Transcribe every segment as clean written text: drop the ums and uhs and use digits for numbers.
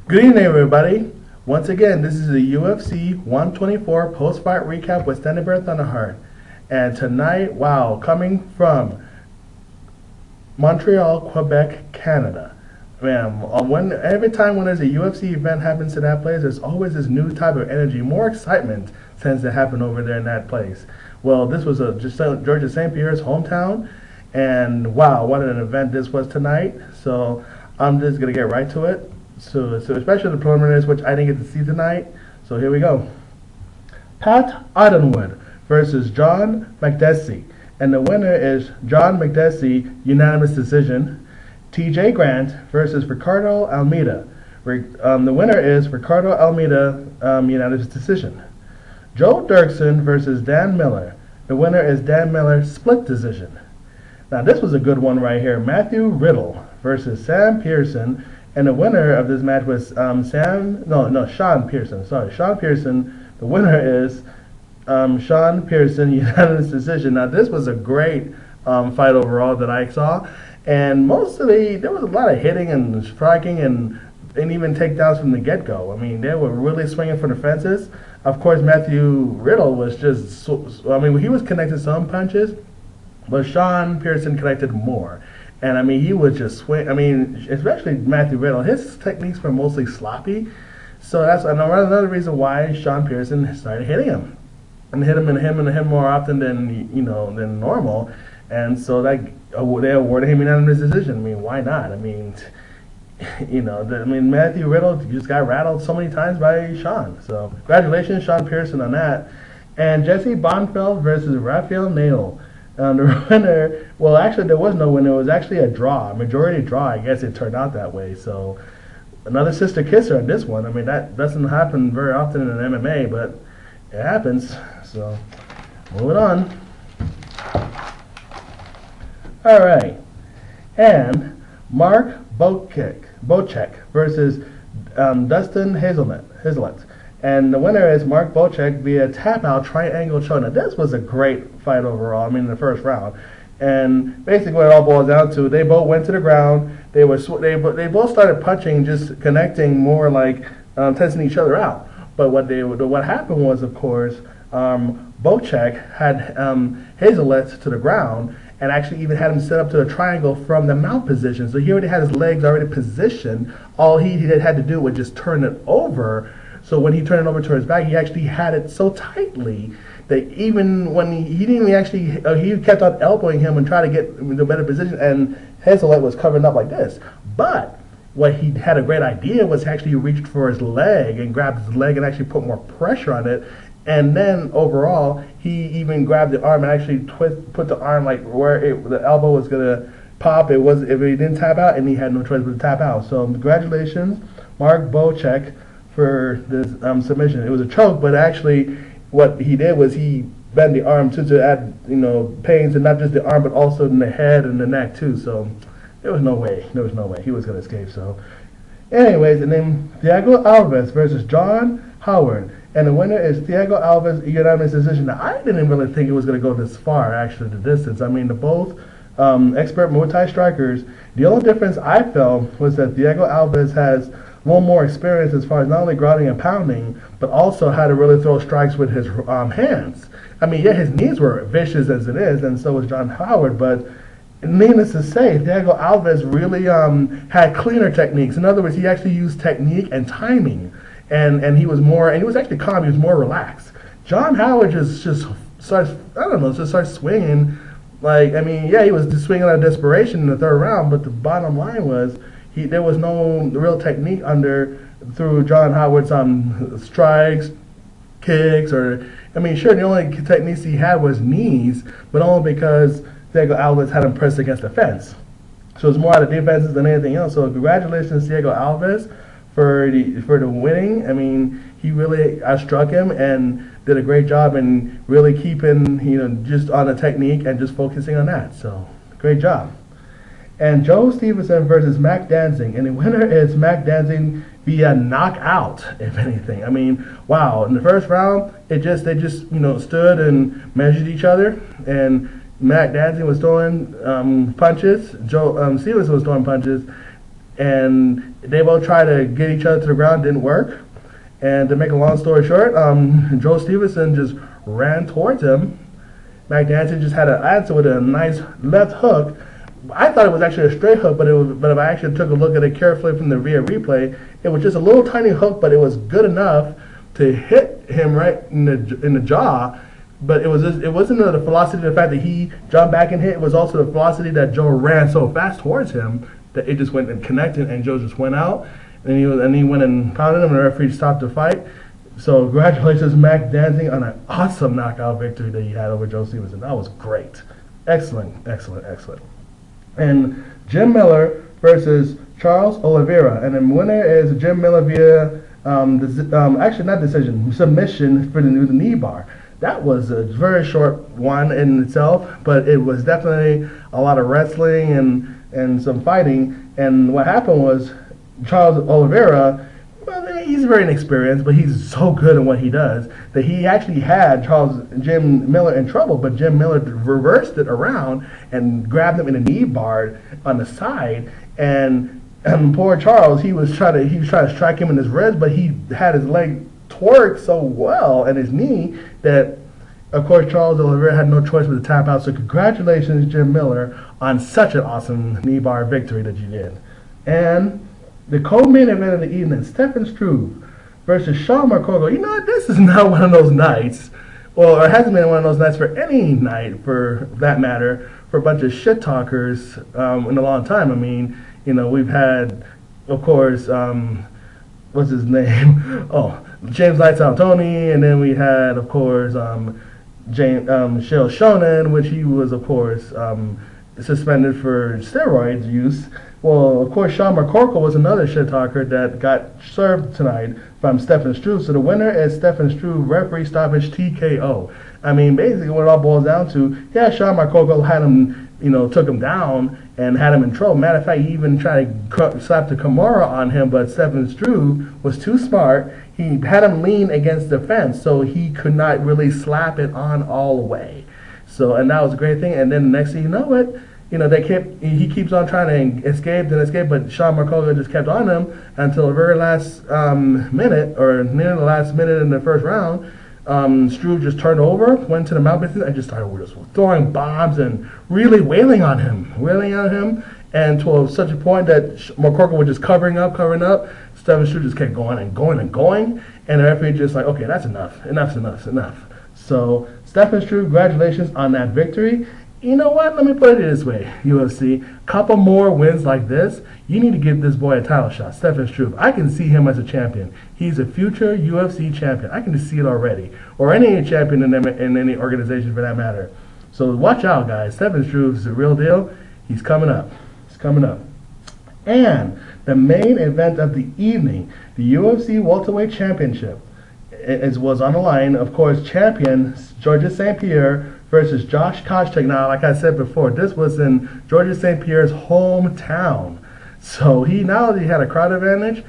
Good evening, everybody. Once again, this is the UFC 124 post-fight recap with St-Pierre Thunderheart. And tonight, wow, coming from Montreal, Quebec, Canada. Man, every time when there's a UFC event happens to that place, there's always this new type of energy. More excitement tends to happen over there in that place. Well, this was Georgia St-Pierre's hometown. And wow, what an event this was tonight. So I'm just going to get right to it. So especially the preliminaries, which I didn't get to see tonight. So here we go. Pat Audinwood versus John Makdessi. And the winner is John Makdessi, unanimous decision. TJ Grant versus Ricardo Almeida. The winner is Ricardo Almeida, unanimous decision. Joe Doerksen versus Dan Miller. The winner is Dan Miller, split decision. Now this was a good one right here. Matthew Riddle versus Sam Pierson. And the winner of this match was Sean Pierson. Sorry, Sean Pierson. The winner is Sean Pierson, unanimous decision. Now, this was a great fight overall that I saw. And mostly, there was a lot of hitting and striking and even takedowns from the get-go. I mean, they were really swinging for the fences. Of course, Matthew Riddle was just, he was connecting some punches, but Sean Pierson connected more. And, he was just swing. Especially Matthew Riddle. His techniques were mostly sloppy. So that's another reason why Sean Pierson started hitting him. And hit him more often than normal. And so they awarded him unanimous decision. Why not? Matthew Riddle just got rattled so many times by Sean. So congratulations, Sean Pierson, on that. And Jesse Bongfeldt versus Rafael Natal. The winner, well, actually, there was no winner. It was actually a draw, a majority draw. I guess it turned out that way. So, another sister kisser on this one. That doesn't happen very often in MMA, but it happens. So, moving on. All right. And Mark Bocek versus Dustin Hazelett. And the winner is Mark Bocek via tap-out triangle choke. Now, this was a great fight overall, in the first round. And basically what it all boils down to, they both went to the ground. They both started punching, just connecting more like testing each other out. But what happened was, of course, Bocek had Hazelett to the ground and actually even had him set up to a triangle from the mount position. So he already had his legs already positioned. All he had to do was just turn it over. So when he turned it over to his back, he actually had it so tightly that even when he didn't actually, he kept on elbowing him and trying to get into a better position, and Hazelett was covering up like this. But what he had a great idea was actually he reached for his leg and grabbed his leg and actually put more pressure on it. And then overall, he even grabbed the arm and actually put the arm like where the elbow was gonna pop. If he didn't tap out, and he had no choice but to tap out. So congratulations, Mark Bocek, for this submission. It was a choke, but actually what he did was he bent the arm to add pain to not just the arm but also in the head and the neck too. So there was no way he was going to escape. So anyways, and then Thiago Alves versus John Howard, and the winner is Thiago Alves, unanimous decision. Now, I didn't really think it was going to go this far, actually, the distance. The both expert Muay Thai strikers. The only difference I felt was that Thiago Alves has a little more experience as far as not only grounding and pounding, but also how to really throw strikes with his hands. His knees were vicious as it is, and so was John Howard, but needless to say, Thiago Alves really had cleaner techniques. In other words, he actually used technique and timing, and he was actually calm, he was more relaxed. John Howard just starts swinging. He was just swinging out of desperation in the third round, but the bottom line was, there was no real technique through John Howard's strikes, kicks, or sure, the only techniques he had was knees, but only because Thiago Alves had him pressed against the fence. So it's more out of defenses than anything else. So congratulations, Thiago Alves, for the winning. He really outstruck him and did a great job in really keeping just on the technique and just focusing on that. So great job. And Joe Stevenson versus Danzig, and the winner is Danzig via knockout, if anything. Wow! In the first round, they just stood and measured each other, and Danzig was throwing punches. Joe Stevenson was throwing punches, and they both tried to get each other to the ground. Didn't work. And to make a long story short, Joe Stevenson just ran towards him. Makdessi just had an answer with a nice left hook. I thought it was actually a straight hook, but if I actually took a look at it carefully from the rear replay, it was just a little tiny hook, but it was good enough to hit him right in the jaw. But it wasn't the velocity of the fact that he jumped back and hit. It was also the velocity that Joe ran so fast towards him that it just went and connected, and Joe just went out. And he went and pounded him, and the referee stopped the fight. So congratulations, Makdessi, on an awesome knockout victory that he had over Joe Stevenson. That was great. Excellent, excellent, excellent. And Jim Miller versus Charles Oliveira. And the winner is Jim Miller via, actually not decision, submission for the knee bar. That was a very short one in itself, but it was definitely a lot of wrestling and some fighting. And what happened was Charles Oliveira, well, he's very inexperienced, but he's so good at what he does that he actually had Jim Miller in trouble, but Jim Miller reversed it around and grabbed him in a knee bar on the side, and poor Charles, he was trying to strike him in his ribs, but he had his leg twerk so well and his knee that, of course, Charles Oliveira had no choice but to tap out. So congratulations, Jim Miller, on such an awesome knee bar victory that you did. And the co-main event of the evening, Stephan Struve versus Sean McCorkle. You know what? This is not one of those nights, or it hasn't been one of those nights for any night, for that matter, for a bunch of shit talkers in a long time. I mean, you know, we've had, of course, what's his name? Oh, James Lights Out Tony, and then we had, of course, Shale Shonen, which he was, of course, suspended for steroids use. Well, of course, Sean McCorkle was another shit talker that got served tonight from Stephan Struve. So the winner is Stephan Struve, referee stoppage TKO. I mean, basically what it all boils down to, yeah, Sean McCorkle had him, you know, took him down and had him in trouble. Matter of fact, he even tried to slap the Kimura on him, but Stephan Struve was too smart. He had him lean against the fence, so he could not really slap it on all the way. So, and that was a great thing. And then the next thing you know it, you know, he keeps on trying to escape, but Sean McCorkle just kept on him until the very last minute, or near the last minute in the first round. Struve just turned over, went to the mount business, and just started just throwing bombs and really wailing on him, and to such a point that McCorkle was just covering up. Stephan Struve just kept going, and the referee just like, okay, that's enough. So Stephan Struve, congratulations on that victory. You know what? Let me put it this way, UFC. Couple more wins like this, you need to give this boy a title shot. Stephan Struve, I can see him as a champion. He's a future UFC champion. I can just see it already. Or any champion in any organization for that matter. So watch out, guys. Stephan Struve is the real deal. He's coming up. And the main event of the evening, the UFC Welterweight Championship, was on the line. Of course, champion Georges St-Pierre versus Josh Koscheck. Now, like I said before, this was in Georges St-Pierre's hometown. So he not only had a crowd advantage,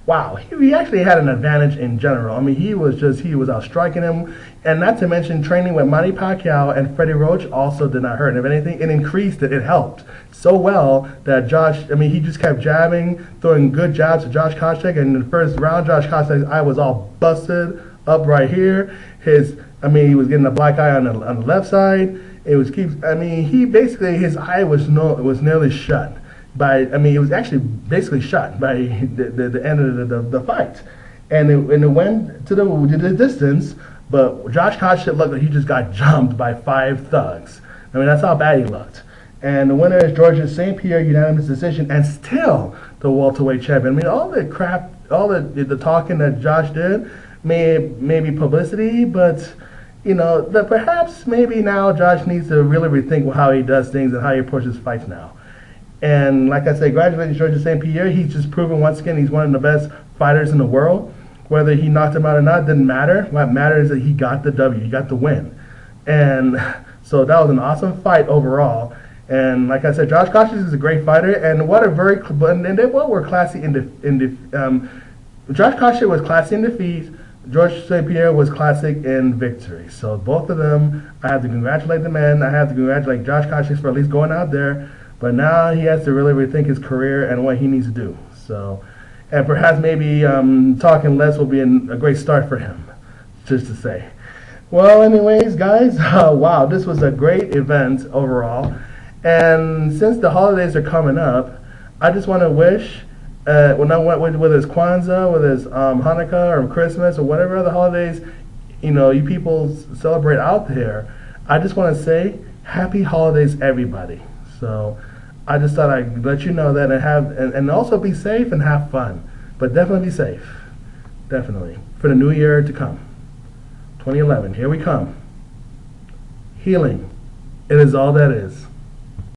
wow, he actually had an advantage in general. I mean, he was out striking him. And not to mention training with Manny Pacquiao and Freddie Roach also did not hurt. And if anything, it increased it. It helped so well that he just kept jabbing, throwing good jabs to Josh Koscheck. And in the first round, Josh Koscheck's eye was all busted up right here. He was getting a black eye on the left side. His eye was nearly shut. It was actually basically shut by the end of the fight. And it went to the distance, but Josh Koscheck looked like he just got jumped by 5 thugs. I mean, that's how bad he looked. And the winner is Georges St-Pierre, unanimous decision, and still the welterweight champion. I mean, all the crap, all the talking that Josh did may be publicity, but you know, that perhaps maybe now Josh needs to really rethink how he does things and how he approaches fights now. And like I said, congratulations, Georges St-Pierre. He's just proven once again he's one of the best fighters in the world. Whether he knocked him out or not didn't matter. What mattered is that he got the W, he got the win. And so that was an awesome fight overall. And like I said, Josh Koscheck is a great fighter, and they both were classy Josh Koscheck was classy in defeat. Georges St-Pierre was classic in victory. So both of them, I have to congratulate the men. I have to congratulate Josh Koscheck for at least going out there, But now he has to really rethink his career and what he needs to do. So, and perhaps maybe talking less will be a great start for him, just to say. Well, anyways, guys, wow, this was a great event overall. And since the holidays are coming up, I just want to wish, whether it's Kwanzaa, whether it's Hanukkah or Christmas or whatever other holidays, you people celebrate out there, I just want to say happy holidays, everybody. So I just thought I'd let you know that and also be safe and have fun. But definitely be safe. Definitely. For the new year to come. 2011, here we come. Healing. It is all that is.